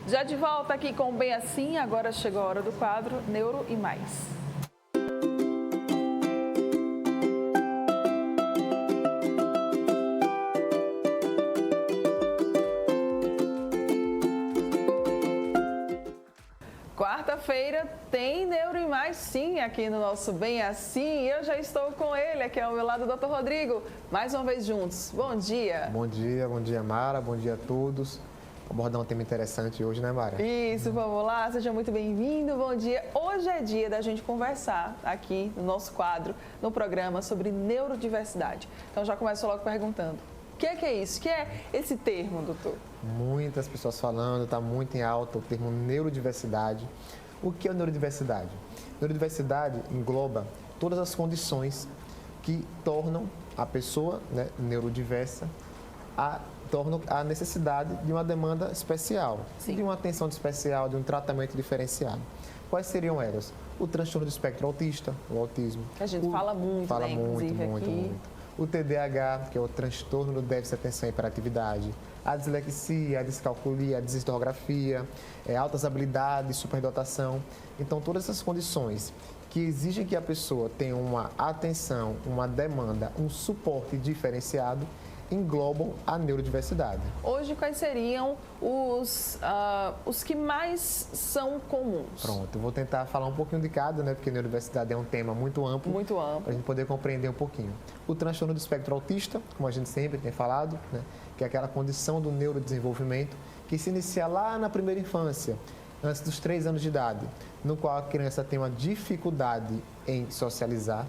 Já de volta aqui com o Bem Assim, agora chegou a hora do quadro Neuro e Mais. Quarta-feira tem Neuro e Mais sim aqui no nosso Bem Assim. Eu já estou com ele aqui ao meu lado, o Dr. Rodrigo. Mais uma vez juntos. Bom dia. Bom dia, Mara. Bom dia a todos. Vamos abordar um tema interessante hoje, né, Mara? Isso, vamos lá. Seja muito bem-vindo. Bom dia. Hoje é dia da gente conversar aqui no nosso quadro, no programa, sobre neurodiversidade. Então já começo logo perguntando. O que é isso? O que é esse termo, doutor? Muitas pessoas falando, está muito em alta o termo neurodiversidade. O que é neurodiversidade? Neurodiversidade engloba todas as condições que tornam a pessoa, né, neurodiversa, tornam a necessidade de uma demanda especial, Sim. de uma atenção especial, de um tratamento diferenciado. Quais seriam elas? O transtorno do espectro autista, o autismo. A gente fala muito, né, inclusive aqui. O TDAH, que é o transtorno do déficit de atenção e hiperatividade, a dislexia, a descalculia, a disordografia, altas habilidades, superdotação. Então, todas essas condições que exigem que a pessoa tenha uma atenção, uma demanda, um suporte diferenciado, englobam a neurodiversidade. Hoje, quais seriam os que mais são comuns? Pronto, eu vou tentar falar um pouquinho de cada, né? Porque neurodiversidade é um tema muito amplo. Muito amplo. Para a gente poder compreender um pouquinho. O transtorno do espectro autista, como a gente sempre tem falado, né? Que é aquela condição do neurodesenvolvimento que se inicia lá na primeira infância, antes dos 3 anos de idade, no qual a criança tem uma dificuldade em socializar,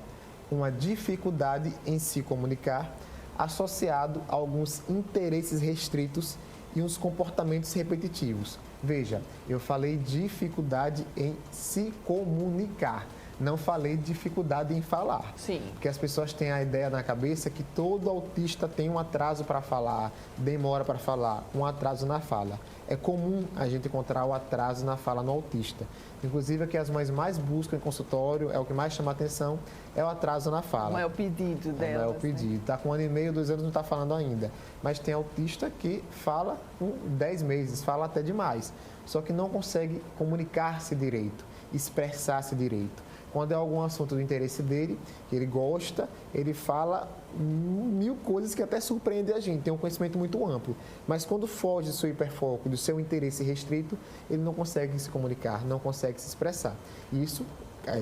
uma dificuldade em se comunicar, associado a alguns interesses restritos e uns comportamentos repetitivos. Veja, eu falei dificuldade em se comunicar, não falei dificuldade em falar. Sim. Porque as pessoas têm a ideia na cabeça que todo autista tem um atraso para falar, demora para falar, um atraso na fala. É comum a gente encontrar o atraso na fala no autista. Inclusive, o que as mães mais buscam em consultório, é o que mais chama a atenção, é o atraso na fala. Não é o pedido delas. Não é o pedido. Está com 1 ano e meio, 2 anos, não está falando ainda. Mas tem autista que fala com 10 meses, fala até demais. Só que não consegue comunicar-se direito, expressar-se direito. Quando é algum assunto do interesse dele, que ele gosta, ele fala 1000 coisas que até surpreendem a gente, tem um conhecimento muito amplo. Mas quando foge do seu hiperfoco, do seu interesse restrito, ele não consegue se comunicar, não consegue se expressar. Isso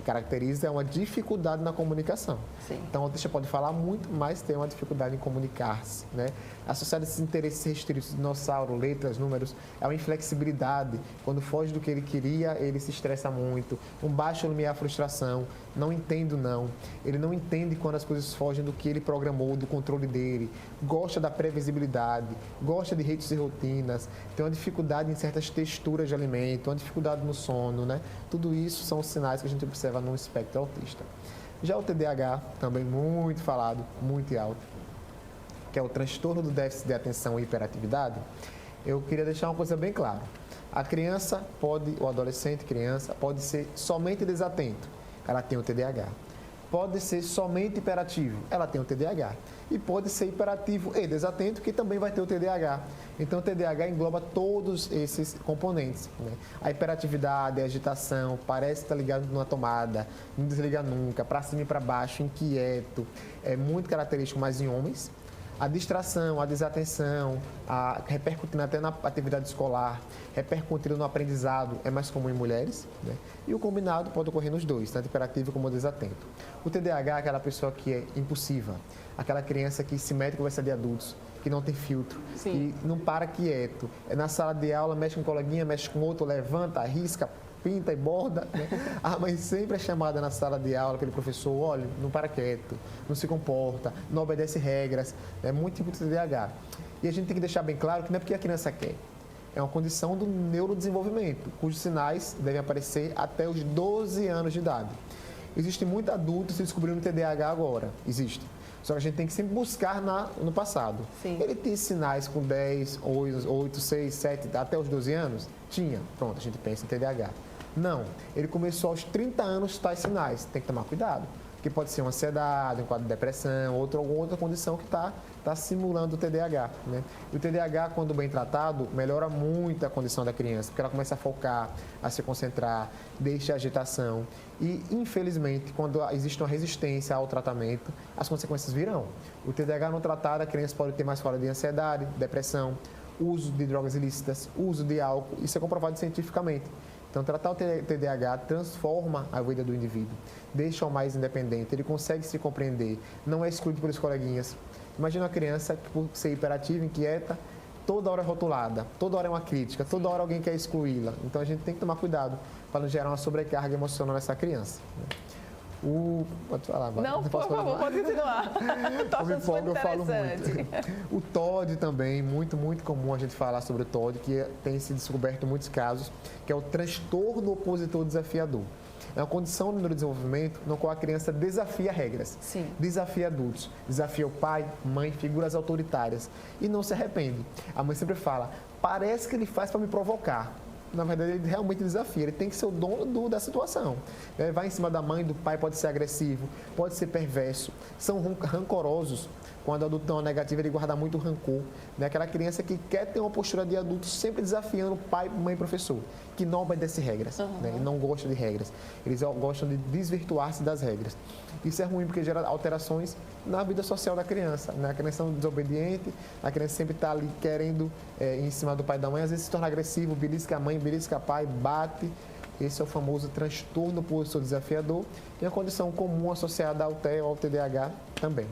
caracteriza uma dificuldade na comunicação. Sim. Então, o autista pode falar muito, mas tem uma dificuldade em comunicar-se, né? Associado a esses interesses restritos, dinossauro, letras, números, é uma inflexibilidade. Quando foge do que ele queria, ele se estressa muito. Um baixo limiar frustração, não entendo não. Ele não entende quando as coisas fogem do que ele programou, do controle dele. Gosta da previsibilidade, gosta de ritos e rotinas, tem uma dificuldade em certas texturas de alimento, uma dificuldade no sono, né? Tudo isso são sinais que a gente observa no espectro autista. Já o TDAH, também muito falado, muito alto, que é o transtorno do déficit de atenção e hiperatividade, eu queria deixar uma coisa bem clara. A criança pode, o adolescente, criança, pode ser somente desatento, ela tem o TDAH. Pode ser somente hiperativo, ela tem o TDAH. E pode ser hiperativo e desatento, que também vai ter o TDAH. Então, o TDAH engloba todos esses componentes, né? A hiperatividade, a agitação, parece estar ligado numa tomada, não desliga nunca, para cima e para baixo, inquieto, é muito característico mais em homens. A distração, a desatenção, repercutindo até na atividade escolar, repercutindo no aprendizado, é mais comum em mulheres, né? E o combinado pode ocorrer nos dois, tanto hiperativo como desatento. O TDAH é aquela pessoa que é impulsiva, aquela criança que se mete em conversa de adultos, que não tem filtro, Sim. que não para quieto. É na sala de aula, mexe com um coleguinha, mexe com outro, levanta, arrisca, pinta e borda, né? A mãe sempre é chamada na sala de aula pelo professor, olha, não para quieto, não se comporta, não obedece regras, é muito tipo de TDAH. E a gente tem que deixar bem claro que não é porque a criança quer, é uma condição do neurodesenvolvimento, cujos sinais devem aparecer até os 12 anos de idade. Existe muito adulto se descobrindo TDAH agora, existe. Só que a gente tem que sempre buscar no passado. Sim. Ele tinha sinais com 10, 8, 6, 7, até os 12 anos? Tinha. Pronto, a gente pensa em TDAH. Não, ele começou aos 30 anos tais sinais, tem que tomar cuidado. que pode ser uma ansiedade, um quadro de depressão, alguma outra condição que está simulando o TDAH. Né? E o TDAH, quando bem tratado, melhora muito a condição da criança, porque ela começa a focar, a se concentrar, deixa a agitação. E, infelizmente, quando existe uma resistência ao tratamento, as consequências virão. O TDAH não tratado, a criança pode ter mais quadro de ansiedade, depressão, uso de drogas ilícitas, uso de álcool, isso é comprovado cientificamente. Então, tratar o TDAH transforma a vida do indivíduo, deixa-o mais independente, ele consegue se compreender, não é excluído pelos coleguinhas. Imagina uma criança que, por ser hiperativa, inquieta, toda hora é rotulada, toda hora é uma crítica, toda hora alguém quer excluí-la. Então, a gente tem que tomar cuidado para não gerar uma sobrecarga emocional nessa criança. Pode falar agora. Não, por favor, pode continuar. Eu me empolgo, eu falo muito. O TOD também, muito comum a gente falar sobre o TOD, que tem se descoberto em muitos casos, que é o transtorno opositor desafiador. É uma condição no neurodesenvolvimento no qual a criança desafia regras, Sim. desafia adultos, desafia o pai, mãe, figuras autoritárias e não se arrepende. A mãe sempre fala, parece que ele faz para me provocar. Na verdade, ele realmente desafia, ele tem que ser o dono da situação. Vai em cima da mãe, do pai, pode ser agressivo, pode ser perverso, são rancorosos. Quando o adulto tem uma negativa, ele guarda muito rancor. Aquela criança que quer ter uma postura de adulto sempre desafiando pai, mãe e professor, que não obedece regras, e não gosta de regras. Eles gostam de desvirtuar-se das regras. Isso é ruim porque gera alterações na vida social da criança. A criança é desobediente, a criança sempre está ali querendo ir em cima do pai e da mãe, às vezes se torna agressivo, belisca a mãe, belisca o pai, bate. Esse é o famoso transtorno opositor desafiador e a condição comum associada ao TEA ou ao TDAH também.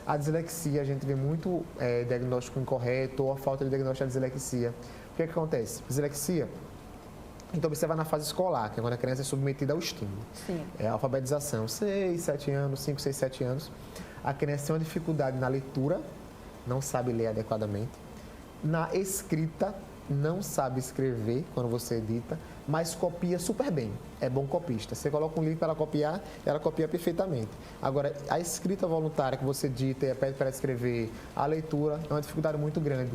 A dislexia, a gente vê muito diagnóstico incorreto ou a falta de diagnóstico da dislexia. O que acontece? Dislexia, então observa na fase escolar, que é quando a criança é submetida ao estímulo. Sim. É a alfabetização, 6, 7 anos, 5, 6, 7 anos. A criança tem uma dificuldade na leitura, não sabe ler adequadamente. Na escrita, não sabe escrever quando você edita, mas copia super bem. É bom copista. Você coloca um livro para ela copiar, ela copia perfeitamente. Agora, a escrita voluntária que você dita e pede para escrever, a leitura, é uma dificuldade muito grande.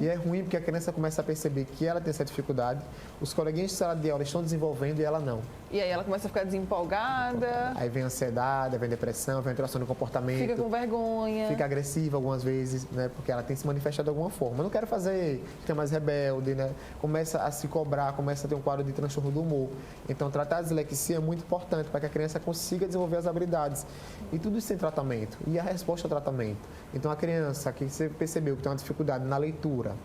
E é ruim porque a criança começa a perceber que ela tem essa dificuldade, os coleguinhas de sala de aula estão desenvolvendo e ela não. E aí ela começa a ficar desempolgada. Aí vem ansiedade, vem depressão, vem alteração do comportamento. Fica com vergonha. Fica agressiva algumas vezes, né? Porque ela tem se manifestado de alguma forma. Eu não quero fazer, fica mais rebelde, né? Começa a se cobrar, começa a ter um quadro de transtorno do humor. Então, tratar a dislexia é muito importante para que a criança consiga desenvolver as habilidades. E tudo isso tem tratamento. E a resposta ao tratamento. Então, a criança que você percebeu que tem uma dificuldade na leitura,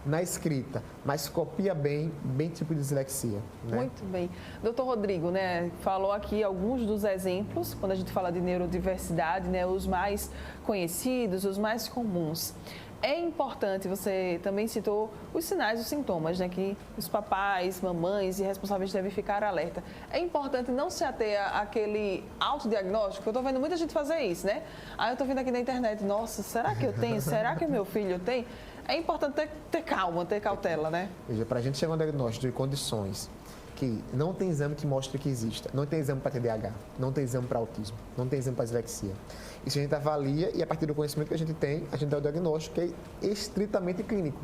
na escrita, mas copia bem tipo de dislexia. Né? Muito bem. Doutor Rodrigo, né, falou aqui alguns dos exemplos, quando a gente fala de neurodiversidade, né, os mais conhecidos, os mais comuns. É importante, você também citou os sinais, os sintomas, né, que os papais, mamães e responsáveis devem ficar alerta. É importante não se ater àquele autodiagnóstico, eu estou vendo muita gente fazer isso, né? Aí eu estou vendo aqui na internet, nossa, será que eu tenho? Será que o meu filho tem? É importante ter calma, ter cautela, né? Veja, para a gente chegar a um diagnóstico de condições que não tem exame que mostre que exista, não tem exame para TDAH, não tem exame para autismo, não tem exame para dislexia. Isso a gente avalia e a partir do conhecimento que a gente tem, a gente dá o diagnóstico que é estritamente clínico.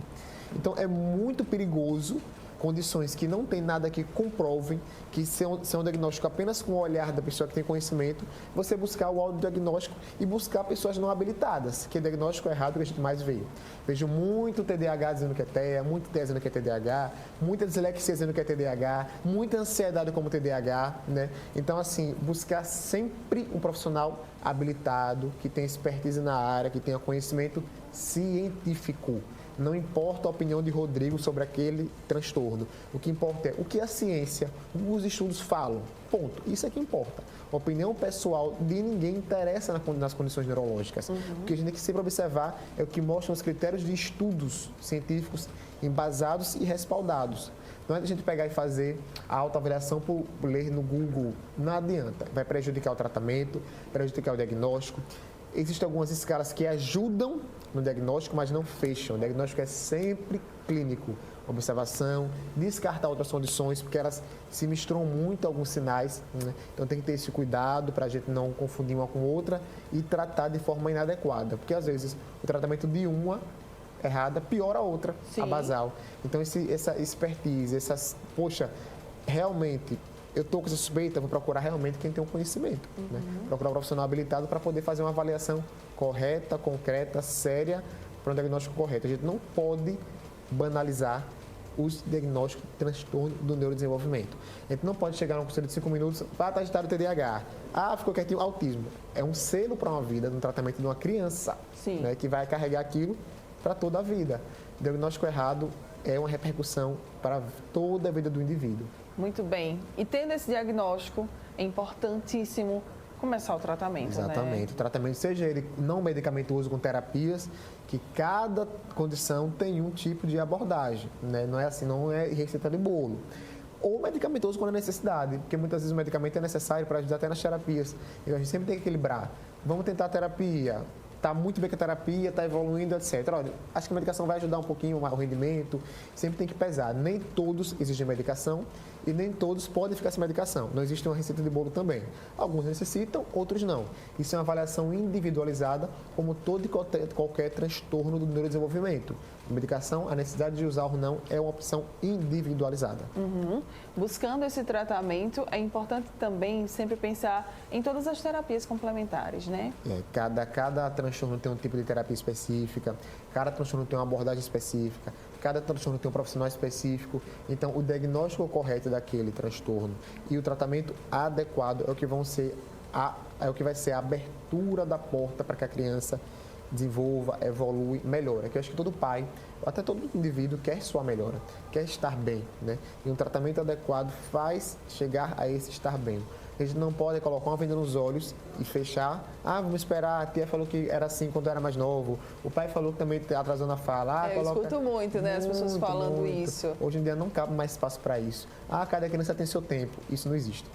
Então é muito perigoso condições que não tem nada que comprovem que são um diagnóstico apenas com o olhar da pessoa que tem conhecimento, você buscar o autodiagnóstico e buscar pessoas não habilitadas, que é o diagnóstico errado que a gente mais vê. Vejo muito TDAH dizendo que é TEA, muito TEA dizendo que é TDAH, muita dislexia dizendo que é TDAH, muita ansiedade como TDAH, né? Então, assim, buscar sempre um profissional habilitado, que tenha expertise na área, que tenha conhecimento científico. Não importa a opinião de Rodrigo sobre aquele transtorno. O que importa é o que a ciência, os estudos falam. Ponto. Isso é que importa. A opinião pessoal de ninguém interessa nas condições neurológicas. O que a gente tem que sempre observar é o que mostram os critérios de estudos científicos embasados e respaldados. Não é a gente pegar e fazer a autoavaliação por ler no Google. Não adianta. Vai prejudicar o tratamento, prejudicar o diagnóstico. Existem algumas escalas que ajudam no diagnóstico, mas não fecham. O diagnóstico é sempre clínico. Observação, descartar outras condições, porque elas se misturam muito alguns sinais. Né? Então tem que ter esse cuidado para a gente não confundir uma com outra e tratar de forma inadequada. Porque às vezes o tratamento de uma errada piora a outra, Sim. a basal. Então essa expertise, poxa, realmente eu estou com essa suspeita, vou procurar realmente quem tem um conhecimento. Né? Procurar um profissional habilitado para poder fazer uma avaliação correta, concreta, séria, para um diagnóstico correto. A gente não pode banalizar os diagnósticos de transtorno do neurodesenvolvimento. A gente não pode chegar num conselho de 5 minutos, está agitado TDAH, ficou quietinho, autismo. É um selo para uma vida, no tratamento de uma criança, né, que vai carregar aquilo para toda a vida. O diagnóstico errado é uma repercussão para toda a vida do indivíduo. Muito bem. E tendo esse diagnóstico, é importantíssimo começar o tratamento, Exatamente. Né? O tratamento, seja ele não medicamentoso com terapias, que cada condição tem um tipo de abordagem, né? Não é assim, não é receita de bolo. Ou medicamentoso quando é necessidade, porque muitas vezes o medicamento é necessário para ajudar até nas terapias. Então a gente sempre tem que equilibrar. Vamos tentar a terapia, está muito bem com a terapia, está evoluindo, etc. Olha, acho que a medicação vai ajudar um pouquinho o rendimento, sempre tem que pesar. Nem todos exigem medicação e nem todos podem ficar sem medicação. Não existe uma receita de bolo também. Alguns necessitam, outros não. Isso é uma avaliação individualizada, como todo e qualquer transtorno do neurodesenvolvimento. A medicação, a necessidade de usar ou não, é uma opção individualizada. Buscando esse tratamento, é importante também sempre pensar em todas as terapias complementares, né? Cada transtorno tem um tipo de terapia específica, cada transtorno tem uma abordagem específica, cada transtorno tem um profissional específico. Então, o diagnóstico correto daquele transtorno e o tratamento adequado é o que vai ser a abertura da porta para que a criança desenvolva, evolui, melhora. Que eu acho que todo pai, até todo indivíduo quer sua melhora, quer estar bem, né? E um tratamento adequado faz chegar a esse estar bem. A gente não pode colocar uma venda nos olhos e fechar. Vamos esperar, a tia falou que era assim quando era mais novo. O pai falou que também atrasou na fala. Eu escuto muito, né? As pessoas falando isso. Hoje em dia não cabe mais espaço para isso. Cada criança tem seu tempo. Isso não existe.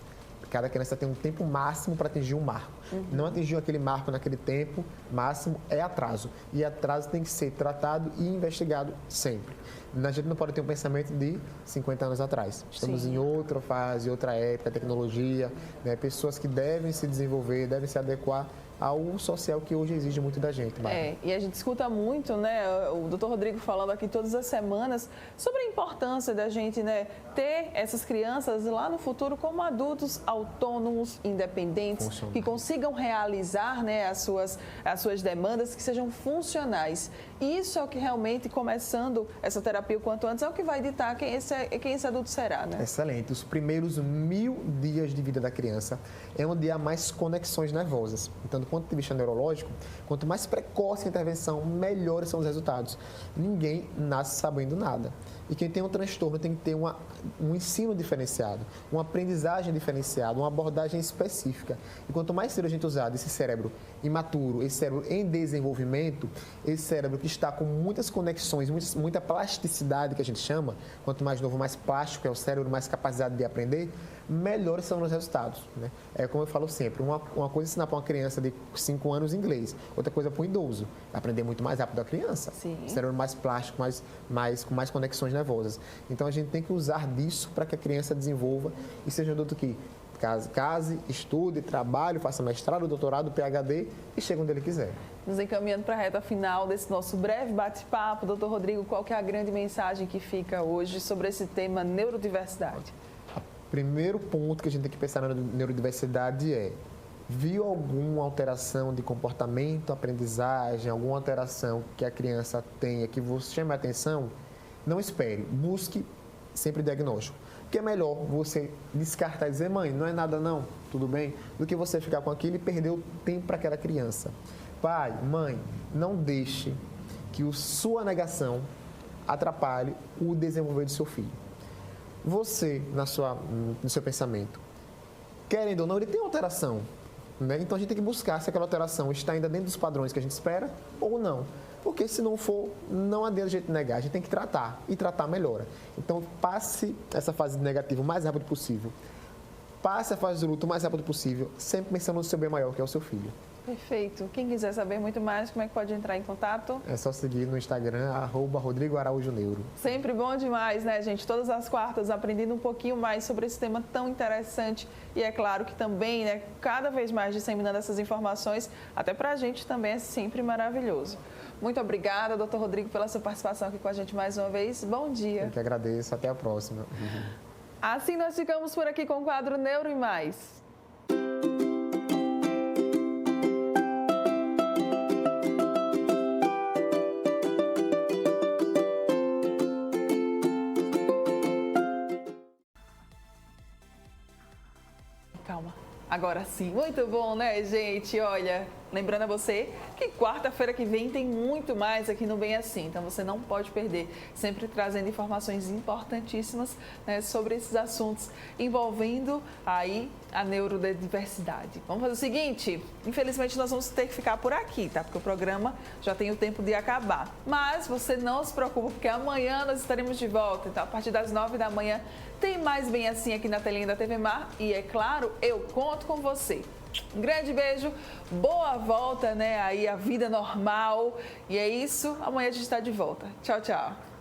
Cada criança tem um tempo máximo para atingir um marco. Não atingiu aquele marco naquele tempo máximo é atraso. E atraso tem que ser tratado e investigado sempre. A gente não pode ter um pensamento de 50 anos atrás. Estamos em outra fase, outra época, tecnologia, né? Pessoas que devem se desenvolver, devem se adequar ao social que hoje exige muito da gente. E a gente escuta muito, né, o Dr. Rodrigo falando aqui todas as semanas sobre a importância da gente, né, ter essas crianças lá no futuro como adultos autônomos, independentes, que consigam realizar, né, as suas demandas, que sejam funcionais. Isso é o que realmente, começando essa terapia o quanto antes, é o que vai ditar quem esse adulto será, né? Excelente. Os primeiros 1000 dias de vida da criança é onde há mais conexões nervosas. Então, do ponto de vista neurológico, quanto mais precoce a intervenção, melhores são os resultados. Ninguém nasce sabendo nada. E quem tem um transtorno tem que ter um ensino diferenciado, uma aprendizagem diferenciada, uma abordagem específica. E quanto mais cedo a gente usar esse cérebro imaturo, esse cérebro em desenvolvimento, esse cérebro que está com muitas conexões, muita plasticidade que a gente chama, quanto mais novo, mais plástico é o cérebro, mais capacidade de aprender, melhores são os resultados. Né? É como eu falo sempre, uma coisa é ensinar para uma criança de 5 anos inglês, outra coisa para um idoso. Aprender muito mais rápido a criança. Sim. Cérebro mais plástico, com mais conexões nervosas. Então a gente tem que usar disso para que a criança desenvolva e seja um adulto que case, estude, trabalhe, faça mestrado, doutorado, PhD e chegue onde ele quiser. Nos encaminhando para a reta final desse nosso breve bate-papo, doutor Rodrigo, qual que é a grande mensagem que fica hoje sobre esse tema neurodiversidade? Primeiro ponto que a gente tem que pensar na neurodiversidade é: viu alguma alteração de comportamento, aprendizagem, alguma alteração que a criança tenha que você chame a atenção? Não espere, busque sempre diagnóstico. Porque é melhor você descartar e dizer: mãe, não é nada não, tudo bem, do que você ficar com aquilo e perder o tempo para aquela criança. Pai, mãe, não deixe que sua negação atrapalhe o desenvolver do seu filho. Você, no seu pensamento, querendo ou não, ele tem alteração. Né? Então a gente tem que buscar se aquela alteração está ainda dentro dos padrões que a gente espera ou não. Porque se não for, não adianta a gente negar, a gente tem que tratar e tratar melhora. Então passe essa fase negativa o mais rápido possível. Passe a fase do luto o mais rápido possível, sempre pensando no seu bem maior, que é o seu filho. Perfeito. Quem quiser saber muito mais, como é que pode entrar em contato? É só seguir no Instagram, @RodrigoAraújoNeuro. Sempre bom demais, né, gente? Todas as quartas aprendendo um pouquinho mais sobre esse tema tão interessante. E é claro que também, né, cada vez mais disseminando essas informações, até pra gente também é sempre maravilhoso. Muito obrigada, doutor Rodrigo, pela sua participação aqui com a gente mais uma vez. Bom dia. Eu que agradeço. Até a próxima. Assim nós ficamos por aqui com o quadro Neuro e Mais. Calma. Agora sim, muito bom, né, gente? Olha, lembrando a você que quarta-feira que vem tem muito mais aqui no Bem Assim, então você não pode perder, sempre trazendo informações importantíssimas, né, sobre esses assuntos envolvendo aí a neurodiversidade. Vamos fazer o seguinte, infelizmente nós vamos ter que ficar por aqui, tá? Porque o programa já tem o tempo de acabar. Mas você não se preocupe, porque amanhã nós estaremos de volta, então a partir das 9 da manhã tem mais Bem Assim aqui na telinha da TV Mar e, é claro, eu conto com você. Um grande beijo, boa volta, né, aí a vida normal. E é isso, amanhã a gente está de volta. Tchau, tchau.